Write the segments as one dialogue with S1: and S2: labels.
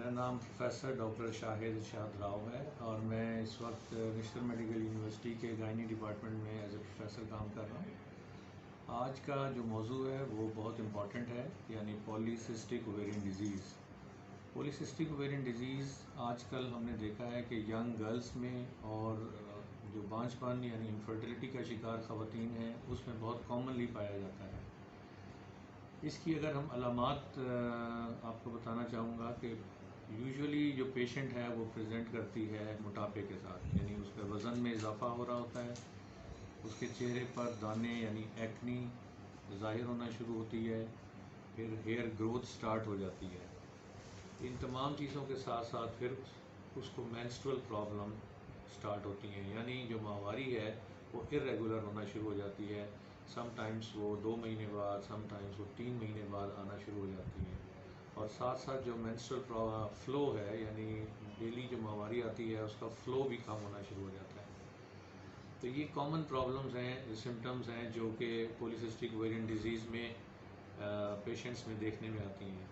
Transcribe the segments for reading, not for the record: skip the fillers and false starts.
S1: मेरा नाम professor doctor Shahid इरशाद राव है और मैं इस वक्त नेशनल मेडिकल यूनिवर्सिटी के गायनी डिपार्टमेंट में एज ए प्रोफेसर काम कर रहा हूँ। आज का जो मौजू है वो बहुत इम्पॉर्टेंट है, यानी polycystic ovarian disease. Polycystic ovarian disease आजकल हमने देखा है कि यंग गर्ल्स में और जो बांझपन यानी इनफर्टिलिटी का शिकार ख़वातीन हैं उसमें बहुत कॉमनली पाया जाता है। इसकी अगर हम अलामात आपको बताना चाहूँगा कि यूजुअली जो पेशेंट है वो प्रेजेंट करती है मोटापे के साथ, यानी उसका वज़न में इजाफ़ा हो रहा होता है, उसके चेहरे पर दाने यानी एक्नी ज़ाहिर होना शुरू होती है, फिर हेयर ग्रोथ स्टार्ट हो जाती है। इन तमाम चीज़ों के साथ साथ फिर उसको मेंस्ट्रुअल प्रॉब्लम स्टार्ट होती हैं, यानी जो माहवारी है वो इर्रेगुलर होना शुरू हो जाती है। समटाइम्स वो 2 महीने बाद, समटाइम्स वो 3 महीने बाद आना शुरू हो जाती है। और साथ साथ जो मेंस्ट्रुअल फ़्लो है, यानी डेली जो माहवारी आती है उसका फ़्लो भी कम होना शुरू हो जाता है। तो ये कॉमन प्रॉब्लम्स हैं, सिम्टम्स हैं जो कि पॉलीसिस्टिक ओवेरियन डिज़ीज़ में पेशेंट्स में देखने में आती हैं।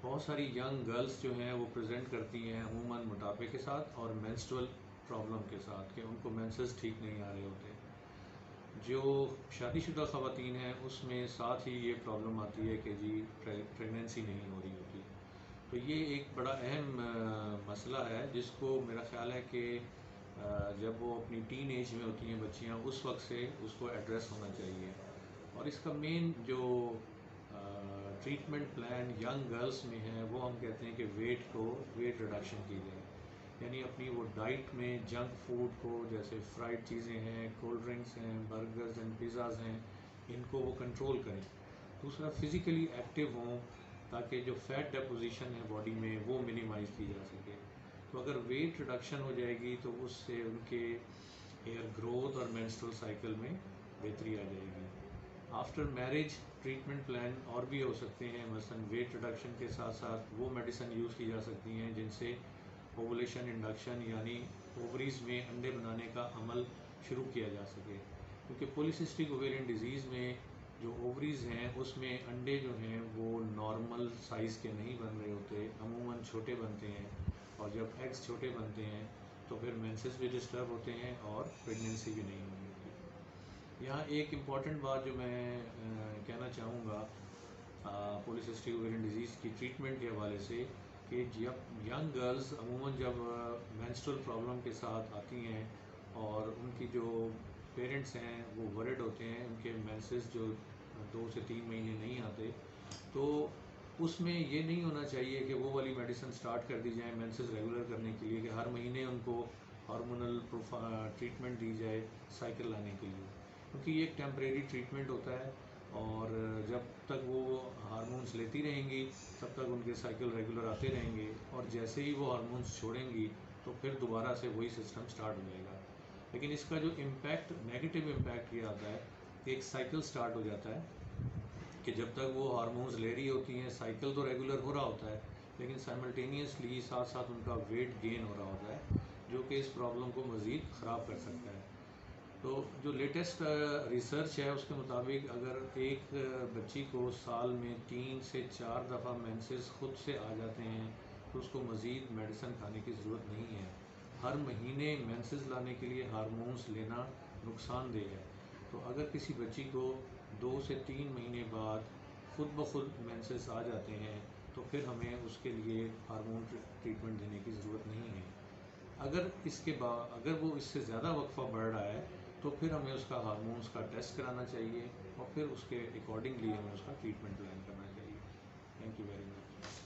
S1: बहुत सारी यंग गर्ल्स जो हैं वो प्रेजेंट करती हैं अमूमन मोटापे के साथ और मेंस्ट्रुअल प्रॉब्लम के साथ कि उनको मेंसेस ठीक नहीं आ रहे होते। जो शादीशुदा ख़वातीन हैं उसमें साथ ही ये प्रॉब्लम आती है कि जी प्रेगनेंसी नहीं हो रही होती। तो ये एक बड़ा अहम मसला है जिसको मेरा ख़्याल है कि जब वो अपनी टीन एज में होती हैं बच्चियां, उस वक्त से उसको एड्रेस होना चाहिए। और इसका मेन जो ट्रीटमेंट प्लान यंग गर्ल्स में है वो हम कहते हैं कि वेट रिडक्शन की जाए, यानी अपनी वो डाइट में जंक फूड को, जैसे फ्राइड चीज़ें हैं, कोल्ड ड्रिंक्स हैं, बर्गर्स एंड पिज़्ज़ाज़ हैं, इनको वो कंट्रोल करें। दूसरा, फ़िज़िकली एक्टिव हों ताकि जो फ़ैट डेपोजिशन है बॉडी में वो मिनिमाइज़ की जा सके। तो अगर वेट रिडक्शन हो जाएगी तो उससे उनके हेयर ग्रोथ और मेंस्ट्रुअल साइकिल में बेहतरी आ जाएगी। आफ्टर मैरिज ट्रीटमेंट प्लान और भी हो सकते हैं, मसलन वेट रिडक्शन के साथ साथ वो मेडिसिन यूज़ की जा सकती हैं जिनसे ओवुलेशन इंडक्शन यानी ओवरीज़ में अंडे बनाने का अमल शुरू किया जा सके। क्योंकि पॉलीसिस्टिक ओवेरियन डिज़ीज़ में जो ओवरीज़ हैं उसमें अंडे जो हैं वो नॉर्मल साइज़ के नहीं बन रहे होते, अमूमन छोटे बनते हैं। और जब एग्स छोटे बनते हैं तो फिर मेंसेस भी डिस्टर्ब होते हैं और प्रेगनेंसी भी नहीं होती। यहाँ एक इम्पॉर्टेंट बात जो मैं कहना चाहूँगा पॉलीसिस्टिक ओवेरियन डिज़ीज़ की ट्रीटमेंट के हवाले से, कि जब यंग गर्ल्स अमूमन जब मेंस्ट्रुअल प्रॉब्लम के साथ आती हैं और उनकी जो पेरेंट्स हैं वो वरिड होते हैं, उनके मेंसेस जो 2 से 3 महीने नहीं आते, तो उसमें ये नहीं होना चाहिए कि वो वाली मेडिसिन स्टार्ट कर दी जाए मेंसेस रेगुलर करने के लिए, कि हर महीने उनको हार्मोनल ट्रीटमेंट दी जाए साइकिल लाने के लिए, क्योंकि ये एक टेम्परेरी ट्रीटमेंट होता है। और जब तक वो हार्मोन्स लेती रहेंगी तब तक उनके साइकिल रेगुलर आते रहेंगे, और जैसे ही वो हार्मोन्स छोड़ेंगी तो फिर दोबारा से वही सिस्टम स्टार्ट हो जाएगा। लेकिन इसका जो इम्पैक्ट, नेगेटिव इम्पैक्ट ये आता है कि एक साइकिल स्टार्ट हो जाता है कि जब तक वो हार्मोन्स ले रही होती हैं साइकिल तो रेगुलर हो रहा होता है, लेकिन साइमल्टेनियसली साथ साथ उनका वेट गेन हो रहा होता है, जो कि इस प्रॉब्लम को मज़ीद ख़राब कर सकता है। तो जो लेटेस्ट रिसर्च है उसके मुताबिक अगर एक बच्ची को साल में 3 से 4 दफ़ा मेंसेस खुद से आ जाते हैं तो उसको मज़ीद मेडिसिन खाने की ज़रूरत नहीं है। हर महीने मेंसेस लाने के लिए हार्मोन्स लेना नुकसानदेह है। तो अगर किसी बच्ची को 2 से 3 महीने बाद खुद ब खुद मेंसेस आ जाते हैं तो फिर हमें उसके लिए हार्मोन ट्रीटमेंट देने की ज़रूरत नहीं है। अगर वो इससे ज़्यादा वक्फा बढ़ रहा है तो फिर हमें उसका हार्मोन्स का टेस्ट कराना चाहिए और फिर उसके अकॉर्डिंगली हमें उसका ट्रीटमेंट प्लान करना चाहिए। Thank you very much.